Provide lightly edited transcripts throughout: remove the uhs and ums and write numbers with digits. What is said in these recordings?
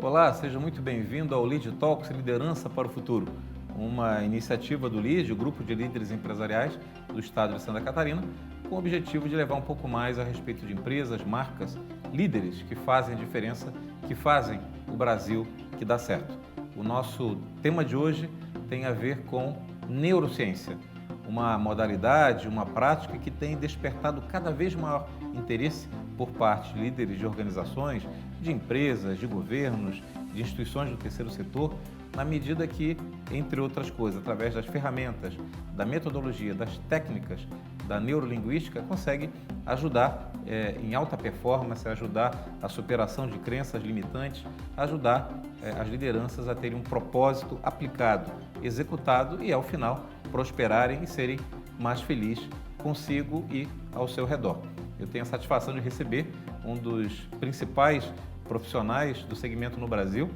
Olá, seja muito bem-vindo ao Lead Talks Liderança para o Futuro, uma iniciativa do LEAD, o Grupo de Líderes Empresariais do Estado de Santa Catarina, com o objetivo de levar um pouco mais a respeito de empresas, marcas, líderes que fazem a diferença, que fazem o Brasil que dá certo. O nosso tema de hoje tem a ver com neurociência, uma modalidade, uma prática que tem despertado cada vez maior interesse por parte de líderes de organizações, de empresas, de governos, de instituições do terceiro setor, na medida que, entre outras coisas, através das ferramentas, da metodologia, das técnicas, da neurolinguística, consegue ajudar em alta performance, ajudar a superação de crenças limitantes, ajudar as lideranças a terem um propósito aplicado, executado e, ao final, prosperarem e serem mais felizes consigo e ao seu redor. Eu tenho a satisfação de receber um dos principais profissionais do segmento no Brasil,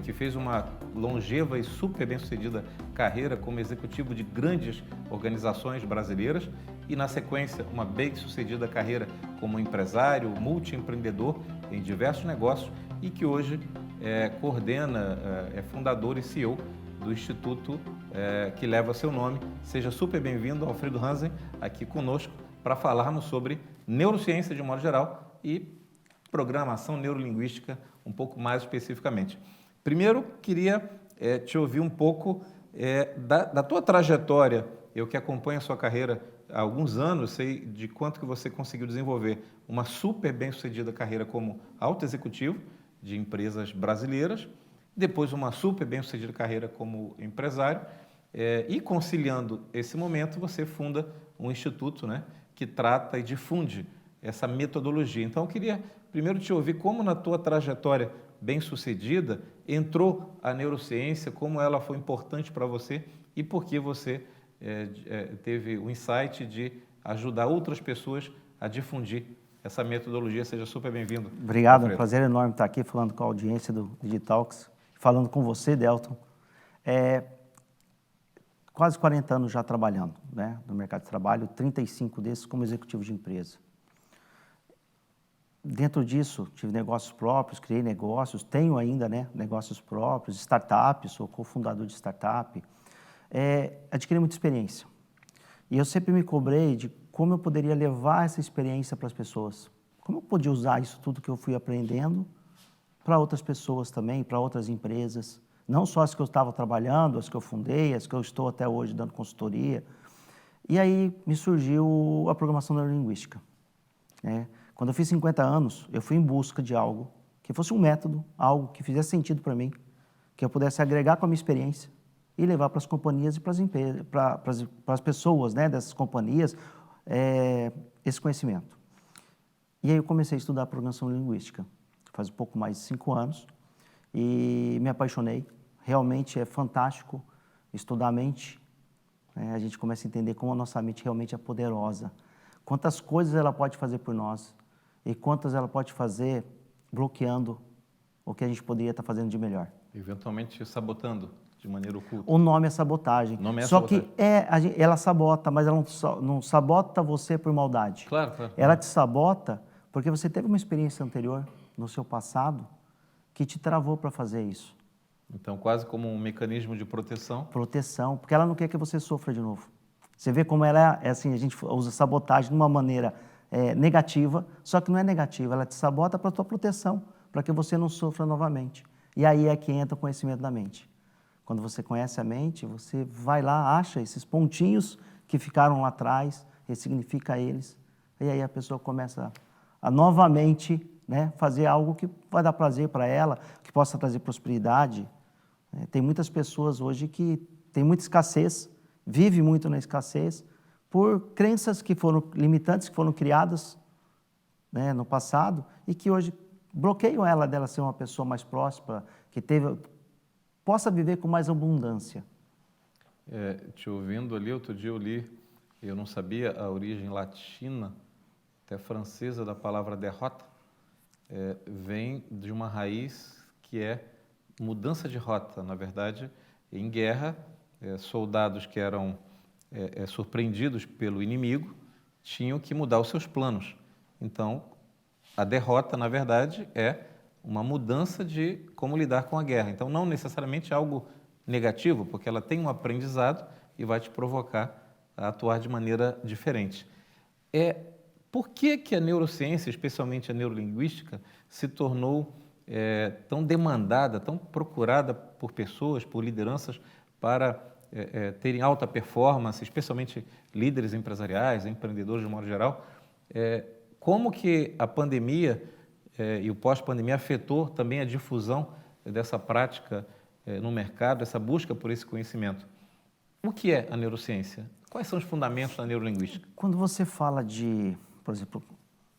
que fez uma longeva e super bem-sucedida carreira como executivo de grandes organizações brasileiras e, na sequência, uma bem-sucedida carreira como empresário, multiempreendedor em diversos negócios e que hoje coordena, é fundador e CEO do Instituto que leva seu nome. Seja super bem-vindo, Alfredo Hansen, aqui conosco para falarmos sobre neurociência de modo geral e programação neurolinguística um pouco mais especificamente. Primeiro, queria te ouvir um pouco da tua trajetória. Eu que acompanho a sua carreira há alguns anos, sei de quanto que você conseguiu desenvolver uma super bem-sucedida carreira como alto executivo de empresas brasileiras, depois uma super bem-sucedida carreira como empresário, e conciliando esse momento, você funda um instituto, né, que trata e difunde essa metodologia. Então, eu queria primeiro te ouvir como na tua trajetória bem-sucedida entrou a neurociência, como ela foi importante para você e por que você teve o insight de ajudar outras pessoas a difundir essa metodologia. Seja super bem-vindo. Obrigado, Alfredo. é um prazer enorme estar aqui falando com a audiência do Digitalks, falando com você, Delton. Quase 40 anos já trabalhando, né, no mercado de trabalho, 35 desses como executivo de empresa. Dentro disso, tive negócios próprios, criei negócios, tenho ainda, né, negócios próprios, startups, sou cofundador de startup, adquiri muita experiência. E eu sempre me cobrei de como eu poderia levar essa experiência para as pessoas. Como eu podia usar isso tudo que eu fui aprendendo para outras pessoas também, para outras empresas. Não só as que eu estava trabalhando, as que eu fundei, as que eu estou até hoje dando consultoria. E aí me surgiu a programação neurolinguística, né? Quando eu fiz 50 anos, eu fui em busca de algo que fosse um método, algo que fizesse sentido para mim, que eu pudesse agregar com a minha experiência e levar para as companhias e para as empresas, para as pessoas, né, dessas companhias, esse conhecimento. E aí eu comecei a estudar programação linguística, faz um pouco mais de 5 anos, e me apaixonei. Realmente é fantástico estudar a mente, né? A gente começa a entender como a nossa mente realmente é poderosa, quantas coisas ela pode fazer por nós e quantas ela pode fazer bloqueando o que a gente poderia estar fazendo de melhor. Eventualmente sabotando de maneira oculta. O nome é sabotagem. Só que ela sabota, mas ela não sabota você por maldade. Claro, claro. Ela te sabota porque você teve uma experiência anterior no seu passado que te travou para fazer isso. Então, quase como um mecanismo de proteção. Proteção, porque ela não quer que você sofra de novo. Você vê como ela é assim, a gente usa sabotagem de uma maneira negativa, só que não é negativa, ela te sabota para a tua proteção, para que você não sofra novamente. E aí é que entra o conhecimento da mente. Quando você conhece a mente, você vai lá, acha esses pontinhos que ficaram lá atrás, ressignifica eles, e aí a pessoa começa a novamente, né, fazer algo que vai dar prazer para ela, que possa trazer prosperidade. Tem muitas pessoas hoje que têm muita escassez, vivem muito na escassez, por crenças que foram limitantes, que foram criadas, né, no passado, e que hoje bloqueiam ela dela ser uma pessoa mais próspera, que possa viver com mais abundância. Te ouvindo ali, outro dia eu li, eu não sabia a origem latina, até francesa, da palavra derrota, vem de uma raiz que é mudança de rota. Na verdade, em guerra, soldados que eram surpreendidos pelo inimigo tinham que mudar os seus planos. Então, a derrota, na verdade, é uma mudança de como lidar com a guerra. Então, não necessariamente algo negativo, porque ela tem um aprendizado e vai te provocar a atuar de maneira diferente. Por que a neurociência, especialmente a neurolinguística, se tornou tão demandada, tão procurada por pessoas, por lideranças, para terem alta performance, especialmente líderes empresariais, empreendedores de modo geral? Como que a pandemia e o pós-pandemia afetou também a difusão dessa prática no mercado, essa busca por esse conhecimento? O que é a neurociência? Quais são os fundamentos da neurolinguística? Quando você fala de, por exemplo,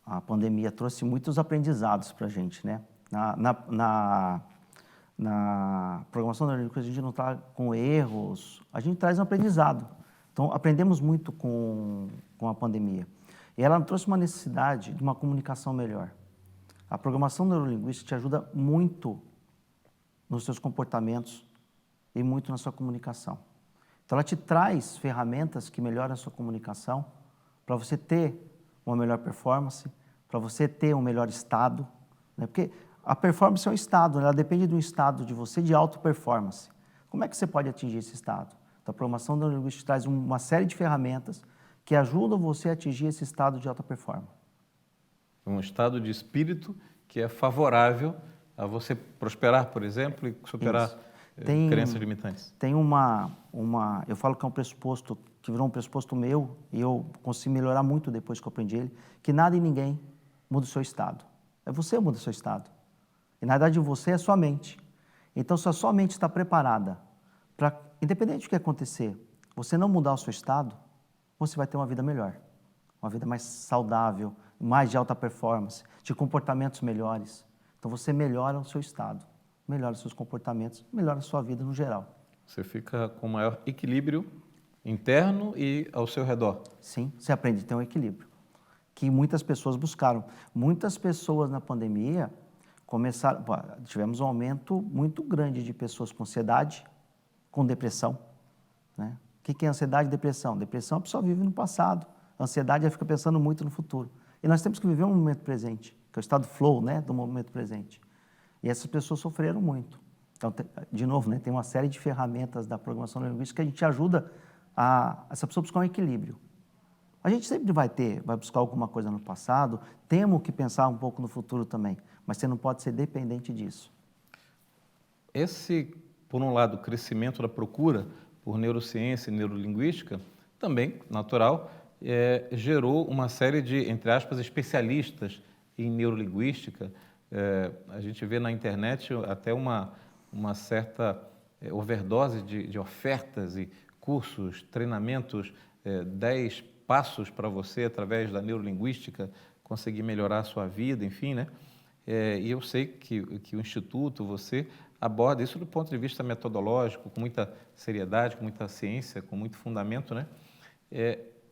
a pandemia trouxe muitos aprendizados para a gente, né? Na programação neurolinguística, a gente não está com erros, a gente traz um aprendizado. Então, aprendemos muito com a pandemia. E ela trouxe uma necessidade de uma comunicação melhor. A programação neurolinguística te ajuda muito nos seus comportamentos e muito na sua comunicação. Então, ela te traz ferramentas que melhoram a sua comunicação para você ter uma melhor performance, para você ter um melhor estado, né? Porque a performance é um estado, né? Ela depende de um estado de você de alta performance. Como é que você pode atingir esse estado? Então, a programação neurolinguística traz uma série de ferramentas que ajudam você a atingir esse estado de alta performance. Um estado de espírito que é favorável a você prosperar, por exemplo, e superar crenças limitantes. Tem eu falo que é um pressuposto, que virou um pressuposto meu, e eu consegui melhorar muito depois que eu aprendi ele, que nada e ninguém muda o seu estado. É você que muda o seu estado. E na verdade você é a sua mente. Então, se a sua mente está preparada para, independente do que acontecer, você não mudar o seu estado, você vai ter uma vida melhor, uma vida mais saudável, mais de alta performance, de comportamentos melhores. Então, você melhora o seu estado, melhora os seus comportamentos, melhora a sua vida no geral. Você fica com maior equilíbrio interno e ao seu redor. Sim, você aprende a ter um equilíbrio, que muitas pessoas buscaram. Muitas pessoas na pandemia tivemos um aumento muito grande de pessoas com ansiedade, com depressão, né? O que é ansiedade e depressão? Depressão, a pessoa vive no passado. A ansiedade, ela fica pensando muito no futuro. E nós temos que viver um momento presente, que é o estado flow, né, do momento presente. E essas pessoas sofreram muito. Então, de novo, né, tem uma série de ferramentas da programação neurolinguística que a gente ajuda essa pessoa a buscar um equilíbrio. A gente sempre vai buscar alguma coisa no passado, temos que pensar um pouco no futuro também, mas você não pode ser dependente disso. Esse, por um lado, crescimento da procura por neurociência e neurolinguística, também, natural, gerou uma série de, entre aspas, especialistas em neurolinguística. A gente vê na internet até uma certa overdose de ofertas e cursos, treinamentos, 10 passos para você, através da neurolinguística, conseguir melhorar a sua vida, enfim, né? E eu sei que o Instituto, você, aborda isso do ponto de vista metodológico, com muita seriedade, com muita ciência, com muito fundamento, né?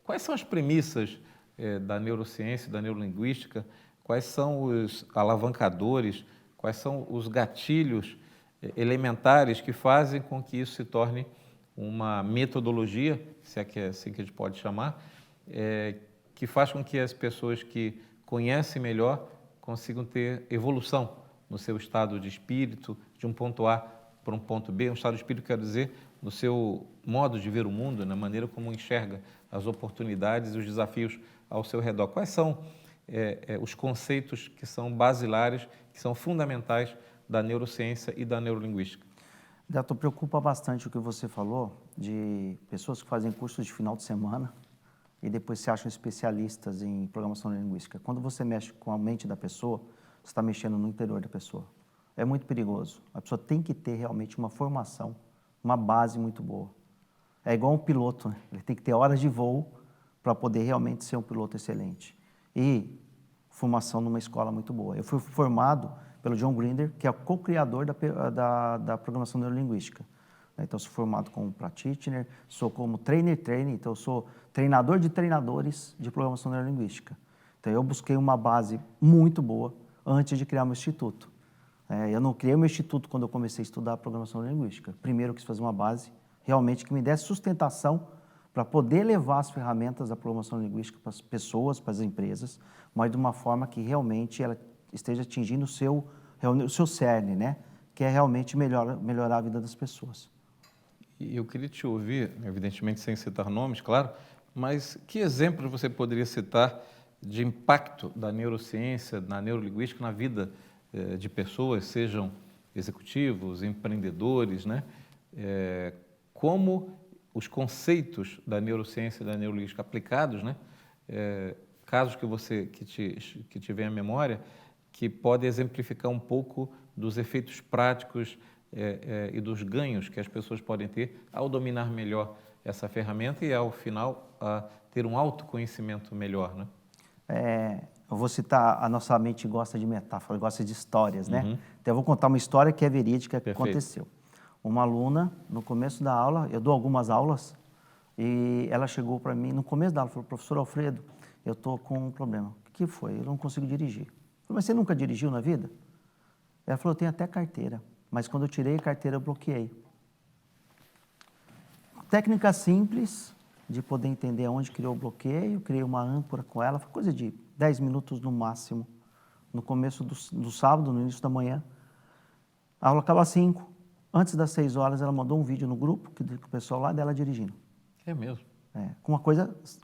Quais são as premissas da neurociência, da neurolinguística? Quais são os alavancadores? Quais são os gatilhos elementares que fazem com que isso se torne uma metodologia, se é que é assim que a gente pode chamar, que faz com que as pessoas que conhecem melhor consigam ter evolução no seu estado de espírito, de um ponto A para um ponto B. Um estado de espírito, quer dizer, no seu modo de ver o mundo, na maneira como enxerga as oportunidades e os desafios ao seu redor. Quais são os conceitos que são basilares, que são fundamentais da neurociência e da neurolinguística? Beto, preocupa bastante o que você falou de pessoas que fazem cursos de final de semana e depois se acham especialistas em programação neurolinguística. Quando você mexe com a mente da pessoa, você está mexendo no interior da pessoa. É muito perigoso. A pessoa tem que ter realmente uma formação, uma base muito boa. É igual um piloto, né? Ele tem que ter horas de voo para poder realmente ser um piloto excelente. E formação numa escola muito boa. Eu fui formado pelo John Grinder, que é o co-criador da programação neurolinguística. Então, eu sou formado como practitioner, sou como trainer, então eu sou treinador de treinadores de programação neurolinguística. Então, eu busquei uma base muito boa antes de criar meu instituto. Eu não criei meu instituto quando eu comecei a estudar programação neurolinguística. Primeiro, eu quis fazer uma base realmente que me desse sustentação para poder levar as ferramentas da programação linguística para as pessoas, para as empresas, mas de uma forma que realmente ela esteja atingindo o seu cerne, né? Que é realmente melhorar a vida das pessoas. E eu queria te ouvir, evidentemente sem citar nomes, claro, mas que exemplos você poderia citar de impacto da neurociência, da neurolinguística na vida de pessoas, sejam executivos, empreendedores, né? Como os conceitos da neurociência e da neurolinguística aplicados, né? Casos que te vem à memória, que podem exemplificar um pouco dos efeitos práticos e dos ganhos que as pessoas podem ter ao dominar melhor essa ferramenta e, ao final, a ter um autoconhecimento melhor, né? Eu vou citar, a nossa mente gosta de metáfora, gosta de histórias, né? Então, eu vou contar uma história que é verídica, que aconteceu. Uma aluna, no começo da aula, eu dou algumas aulas, e ela chegou para mim, no começo da aula, falou: professor Alfredo, eu estou com um problema. O que foi? Eu não consigo dirigir. Eu falei: mas você nunca dirigiu na vida? Ela falou: eu tenho até carteira, mas quando eu tirei a carteira, eu bloqueei. Técnica simples de poder entender onde criou o bloqueio, criei uma âncora com ela, foi coisa de 10 minutos no máximo, no começo do sábado, no início da manhã. A aula acaba às 5. Antes das 6 horas, ela mandou um vídeo no grupo, que o pessoal lá dela dirigindo. É mesmo? Com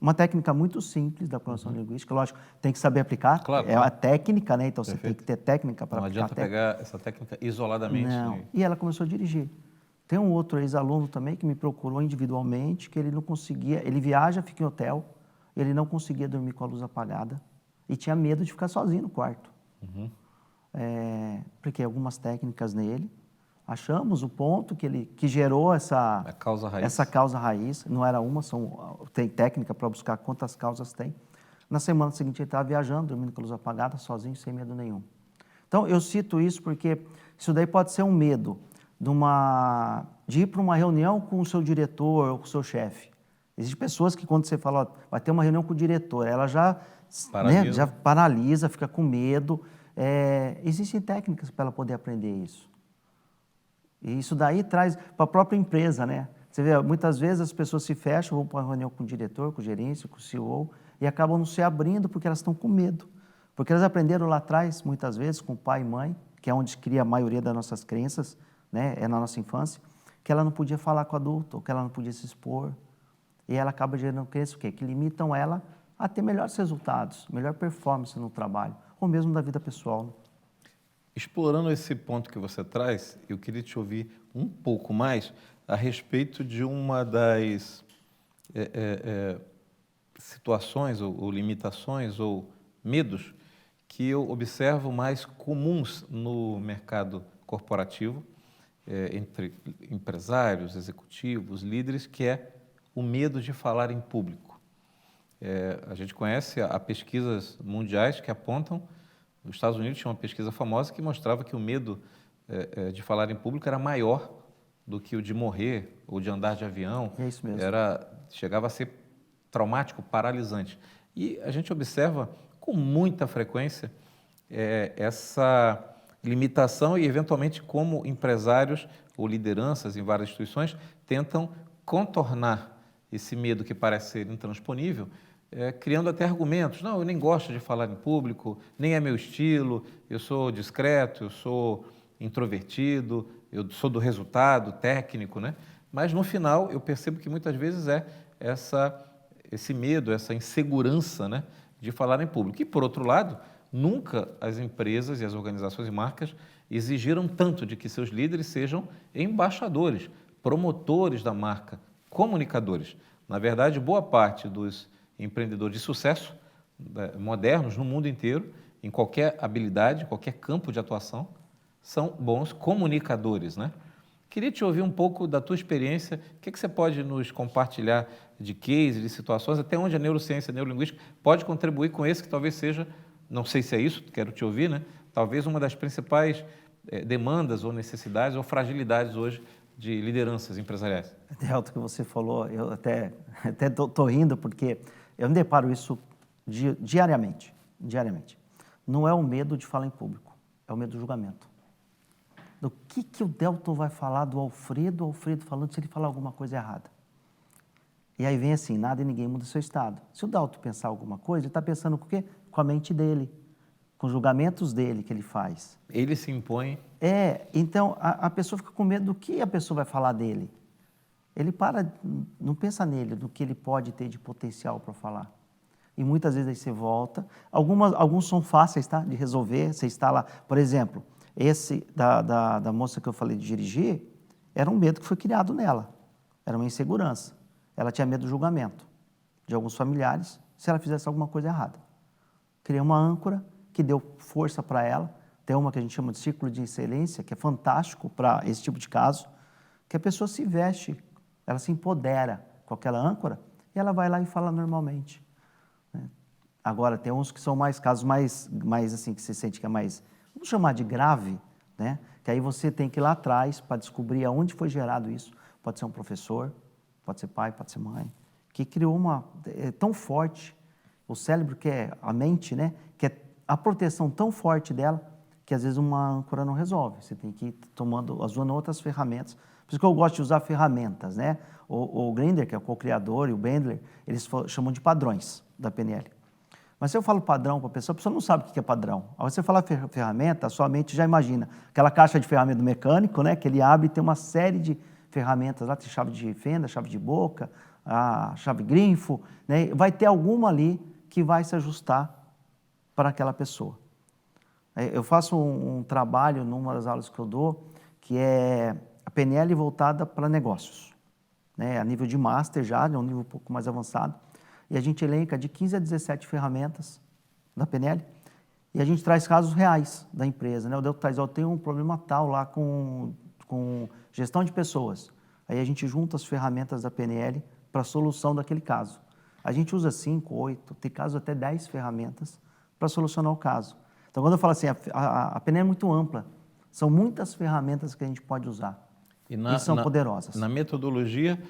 uma técnica muito simples da programação linguística, lógico, tem que saber aplicar, claro, a técnica, né? Então Perfeito. Você tem que ter técnica para aplicar. Não adianta pegar essa técnica isoladamente. Não. Né? E ela começou a dirigir. Tem um outro ex-aluno também que me procurou individualmente, que ele não conseguia, ele viaja, fica em hotel, ele não conseguia dormir com a luz apagada e tinha medo de ficar sozinho no quarto. Porque algumas técnicas nele, achamos o ponto que gerou essa causa raiz. Não era uma, tem técnica para buscar quantas causas tem. Na semana seguinte ele estava viajando, dormindo com a luz apagada, sozinho, sem medo nenhum. Então eu cito isso porque isso daí pode ser um medo de ir para uma reunião com o seu diretor ou com o seu chefe. Existem pessoas que, quando você fala: ó, vai ter uma reunião com o diretor, ela já paralisa, fica com medo. Existem técnicas para ela poder aprender isso. E isso daí traz para a própria empresa, né? Você vê, muitas vezes as pessoas se fecham, vão para uma reunião com o diretor, com o gerente, com o CEO, e acabam não se abrindo porque elas estão com medo. Porque elas aprenderam lá atrás, muitas vezes, com pai e mãe, que é onde cria a maioria das nossas crenças, né? É na nossa infância, que ela não podia falar com o adulto, ou que ela não podia se expor. E ela acaba gerando crenças que limitam ela a ter melhores resultados, melhor performance no trabalho, ou mesmo da vida pessoal. Né? Explorando esse ponto que você traz, eu queria te ouvir um pouco mais a respeito de uma das situações ou limitações ou medos que eu observo mais comuns no mercado corporativo, entre empresários, executivos, líderes, que é o medo de falar em público. A gente conhece há pesquisas mundiais que apontam. Nos Estados Unidos tinha uma pesquisa famosa que mostrava que o medo de falar em público era maior do que o de morrer ou de andar de avião. É isso mesmo. Chegava a ser traumático, paralisante. E a gente observa com muita frequência essa limitação e, eventualmente, como empresários ou lideranças em várias instituições tentam contornar esse medo que parece ser intransponível, criando até argumentos. Não, eu nem gosto de falar em público, nem é meu estilo, eu sou discreto, eu sou introvertido, eu sou do resultado técnico, né? Mas, no final, eu percebo que muitas vezes esse medo, essa insegurança, né, de falar em público. E, por outro lado, nunca as empresas e as organizações e marcas exigiram tanto de que seus líderes sejam embaixadores, promotores da marca, comunicadores. Na verdade, boa parte dos empreendedores de sucesso modernos no mundo inteiro, em qualquer habilidade, qualquer campo de atuação, são bons comunicadores, né? Queria te ouvir um pouco da tua experiência. O que você pode nos compartilhar de cases, de situações, até onde a neurociência, a neurolinguística pode contribuir com esse que talvez seja, não sei se é isso, quero te ouvir, né? Talvez uma das principais demandas ou necessidades ou fragilidades hoje de lideranças empresariais. Delta, que você falou, eu até estou rindo, porque eu me deparo isso diariamente. Não é o medo de falar em público, é o medo do julgamento. Do que o Delton vai falar do Alfredo falando se ele falar alguma coisa errada. E aí vem assim, nada e ninguém muda o seu estado. Se o Dalton pensar alguma coisa, ele está pensando com o quê? Com a mente dele, com os julgamentos dele que ele faz. Ele se impõe. Então a pessoa fica com medo do que a pessoa vai falar dele. Ele não pensa nele, do que ele pode ter de potencial para falar. E muitas vezes aí você volta. Alguns são fáceis, tá? De resolver. Você está lá, por exemplo, esse da moça que eu falei de dirigir, era um medo que foi criado nela. Era uma insegurança. Ela tinha medo do julgamento de alguns familiares se ela fizesse alguma coisa errada. Criei uma âncora que deu força para ela. Tem uma que a gente chama de círculo de excelência, que é fantástico para esse tipo de caso, que a pessoa se veste, ela se empodera com aquela âncora e ela vai lá e fala normalmente. Agora, tem uns que são casos mais assim, que você sente que é mais, vamos chamar de grave, né? Que aí você tem que ir lá atrás para descobrir aonde foi gerado isso. Pode ser um professor, pode ser pai, pode ser mãe, que criou é tão forte, o cérebro que é a mente, né? Que é a proteção tão forte dela, que às vezes uma âncora não resolve. Você tem que ir usando outras ferramentas. Por isso que eu gosto de usar ferramentas, né? O Grinder, que é o co-criador, e o Bendler, eles chamam de padrões da PNL. Mas se eu falo padrão para a pessoa não sabe o que é padrão. Ao você falar ferramenta, a sua mente já imagina aquela caixa de ferramenta do mecânico, né? Que ele abre e tem uma série de ferramentas lá, tem chave de fenda, chave de boca, a chave grifo, né? Vai ter alguma ali que vai se ajustar para aquela pessoa. Eu faço um trabalho numa das aulas que eu dou, que é a PNL voltada para negócios, né? A nível de master já, é um nível um pouco mais avançado. E a gente elenca de 15 a 17 ferramentas da PNL e a gente traz casos reais da empresa, né? O Delta traz, eu tenho um problema tal lá com gestão de pessoas. Aí a gente junta as ferramentas da PNL para a solução daquele caso. A gente usa 5, 8, tem casos até 10 ferramentas para solucionar o caso. Então, quando eu falo assim, a PNL é muito ampla. São muitas ferramentas que a gente pode usar e são poderosas. Na metodologia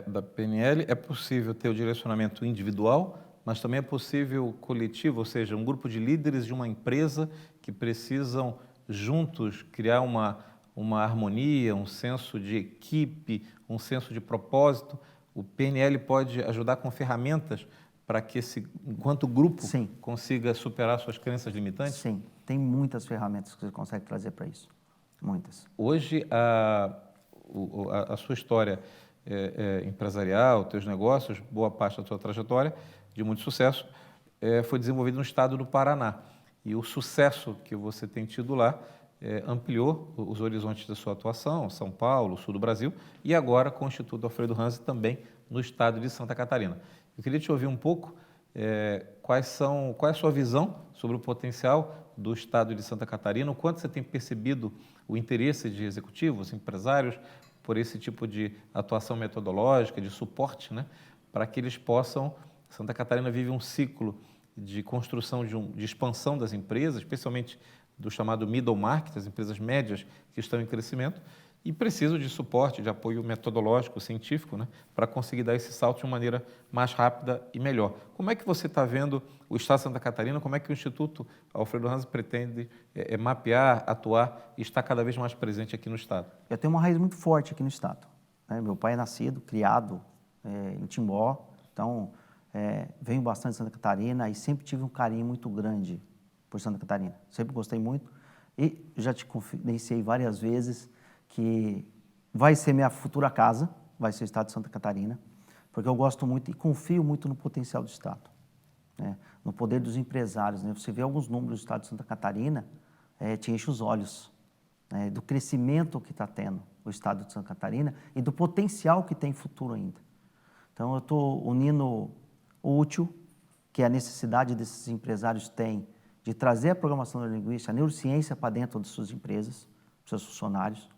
da PNL é possível ter o direcionamento individual, mas também é possível coletivo, ou seja, um grupo de líderes de uma empresa que precisam juntos criar uma harmonia, um senso de equipe, um senso de propósito. O PNL pode ajudar com ferramentas para que enquanto grupo, Sim, consiga superar suas crenças limitantes? Sim, tem muitas ferramentas que você consegue trazer para isso. Muitas. Hoje, a sua história empresarial, teus negócios, boa parte da sua trajetória de muito sucesso, foi desenvolvida no estado do Paraná. E o sucesso que você tem tido lá ampliou os horizontes da sua atuação, São Paulo, sul do Brasil, e agora com o Instituto Alfredo Ranzi também no estado de Santa Catarina. Eu queria te ouvir um pouco qual é a sua visão sobre o potencial do estado de Santa Catarina, o quanto você tem percebido o interesse de executivos, empresários, por esse tipo de atuação metodológica, de suporte, né, para que eles possam... Santa Catarina vive um ciclo de construção, de expansão das empresas, especialmente do chamado middle market, as empresas médias que estão em crescimento, e precisam de suporte, de apoio metodológico, científico, né, para conseguir dar esse salto de uma maneira mais rápida e melhor. Como é que você está vendo o Estado de Santa Catarina? Como é que o Instituto Alfredo Ranzi pretende mapear, atuar e estar cada vez mais presente aqui no Estado? Eu tenho uma raiz muito forte aqui no Estado, né? Meu pai é nascido, criado em Timbó, então venho bastante de Santa Catarina e sempre tive um carinho muito grande por Santa Catarina. Sempre gostei muito e já te confidenciei várias vezes que vai ser minha futura casa, vai ser o Estado de Santa Catarina, porque eu gosto muito e confio muito no potencial do Estado, né? No poder dos empresários, né? Você vê alguns números do Estado de Santa Catarina, te enche os olhos, né? Do crescimento que está tendo o Estado de Santa Catarina e do potencial que tem futuro ainda. Então, eu estou unindo o útil, que a necessidade desses empresários têm de trazer a programação neurolinguística, a neurociência para dentro de suas empresas, seus funcionários,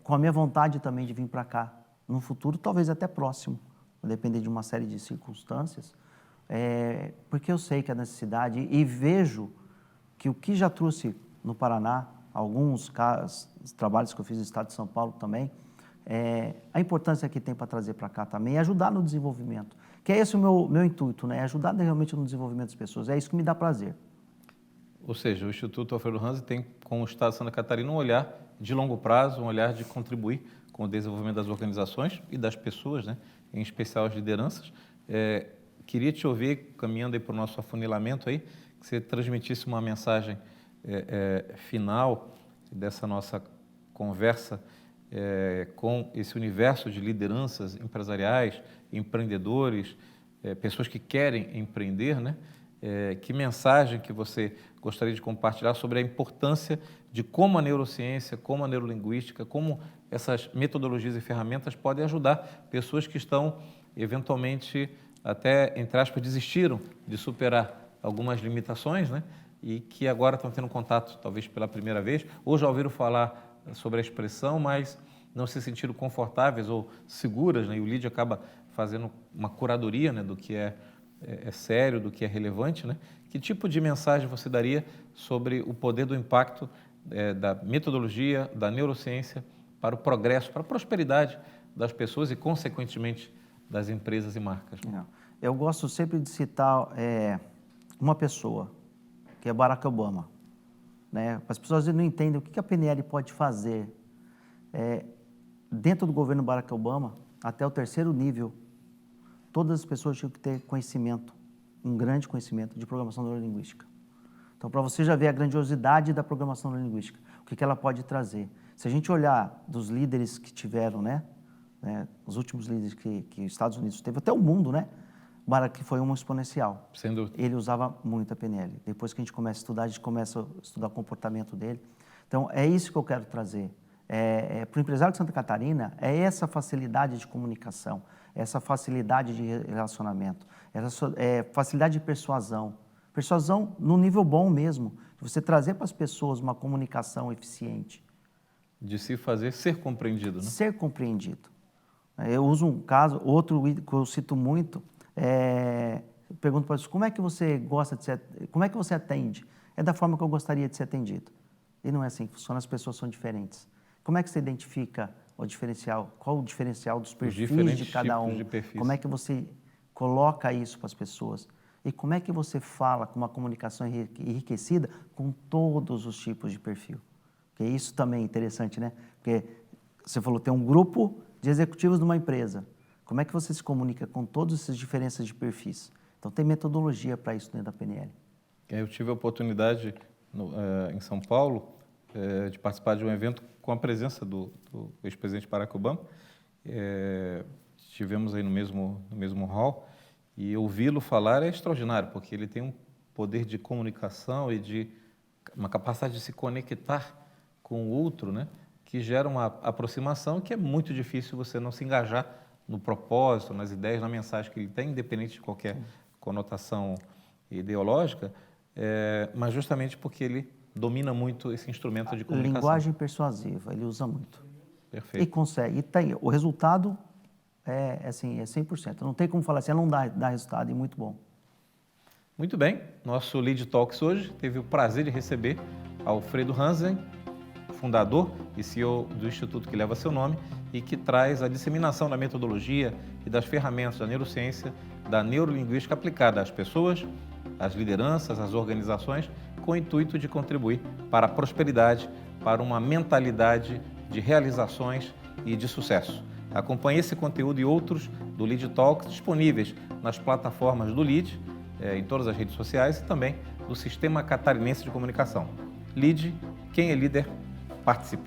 com a minha vontade também de vir para cá, no futuro, talvez até próximo, vai depender de uma série de circunstâncias, porque eu sei que a necessidade, e vejo que o que já trouxe no Paraná, alguns trabalhos que eu fiz no estado de São Paulo também, a importância que tem para trazer para cá também é ajudar no desenvolvimento, que é esse o meu intuito, né? Ajudar realmente no desenvolvimento das pessoas, é isso que me dá prazer. Ou seja, o Instituto Alfredo Ranzi tem, com o Estado de Santa Catarina, um olhar de longo prazo, um olhar de contribuir com o desenvolvimento das organizações e das pessoas, né, em especial as lideranças. Queria te ouvir, caminhando aí para o nosso afunilamento aí, que você transmitisse uma mensagem final dessa nossa conversa com esse universo de lideranças empresariais, empreendedores, pessoas que querem empreender, né? Que mensagem que você gostaria de compartilhar sobre a importância de como a neurociência, como a neurolinguística, como essas metodologias e ferramentas podem ajudar pessoas que estão, eventualmente, até, entre aspas, desistiram de superar algumas limitações, né? E que agora estão tendo contato, talvez pela primeira vez, ou já ouviram falar sobre a expressão, mas não se sentiram confortáveis ou seguras, né? E o LEAD acaba fazendo uma curadoria, né, do que é sério, do que é relevante, né? Que tipo de mensagem você daria sobre o poder do impacto da metodologia, da neurociência para o progresso, para a prosperidade das pessoas e, consequentemente, das empresas e marcas? Eu gosto sempre de citar uma pessoa, que é Barack Obama, né? As pessoas não entendem o que a PNL pode fazer. Dentro do governo Barack Obama, até o 3º nível, todas as pessoas tinham que ter conhecimento, um grande conhecimento de programação neurolinguística. Então, para você já ver a grandiosidade da programação neurolinguística, o que ela pode trazer. Se a gente olhar dos líderes que tiveram, né, os últimos líderes que os Estados Unidos teve, até o mundo, né, Barack foi um exponencial. Sem dúvida. Ele usava muito a PNL. Depois que a gente começa a estudar, a gente começa a estudar o comportamento dele. Então, é isso que eu quero trazer. Para o empresário de Santa Catarina, é essa facilidade de comunicação, essa facilidade de relacionamento, essa facilidade de persuasão. Persuasão no nível bom mesmo, de você trazer para as pessoas uma comunicação eficiente. De se fazer ser compreendido, né? Ser compreendido. Eu uso um caso, outro que eu cito muito, eu pergunto para eles, como é que você gosta de ser, como é que você atende? É da forma que eu gostaria de ser atendido. E não é assim que funciona, as pessoas são diferentes. Como é que você identifica o diferencial? Qual o diferencial dos perfis de cada um? Como é que você coloca isso para as pessoas? E como é que você fala com uma comunicação enriquecida com todos os tipos de perfil? Porque isso também é interessante, né? Porque você falou, tem um grupo de executivos de uma empresa. Como é que você se comunica com todas essas diferenças de perfis? Então, tem metodologia para isso dentro da PNL. Eu tive a oportunidade, em São Paulo, de participar de um evento com a presença do ex-presidente Barack Obama. Estivemos aí no mesmo hall e ouvi-lo falar é extraordinário, porque ele tem um poder de comunicação e de uma capacidade de se conectar com o outro, né, que gera uma aproximação que é muito difícil você não se engajar no propósito, nas ideias, na mensagem que ele tem, independente de qualquer conotação ideológica, mas justamente porque ele domina muito esse instrumento de comunicação. Linguagem persuasiva, ele usa muito. Perfeito. E consegue. E tem, o resultado é 100%. Não tem como falar assim, não dá resultado, e muito bom. Muito bem. Nosso Lead Talks hoje teve o prazer de receber Alfredo Hansen, fundador e CEO do instituto que leva seu nome e que traz a disseminação da metodologia e das ferramentas da neurociência, da neurolinguística aplicada às pessoas, às lideranças, às organizações, com o intuito de contribuir para a prosperidade, para uma mentalidade de realizações e de sucesso. Acompanhe esse conteúdo e outros do Lead Talks disponíveis nas plataformas do Lead, em todas as redes sociais e também do Sistema Catarinense de Comunicação. Lead, quem é líder, participa.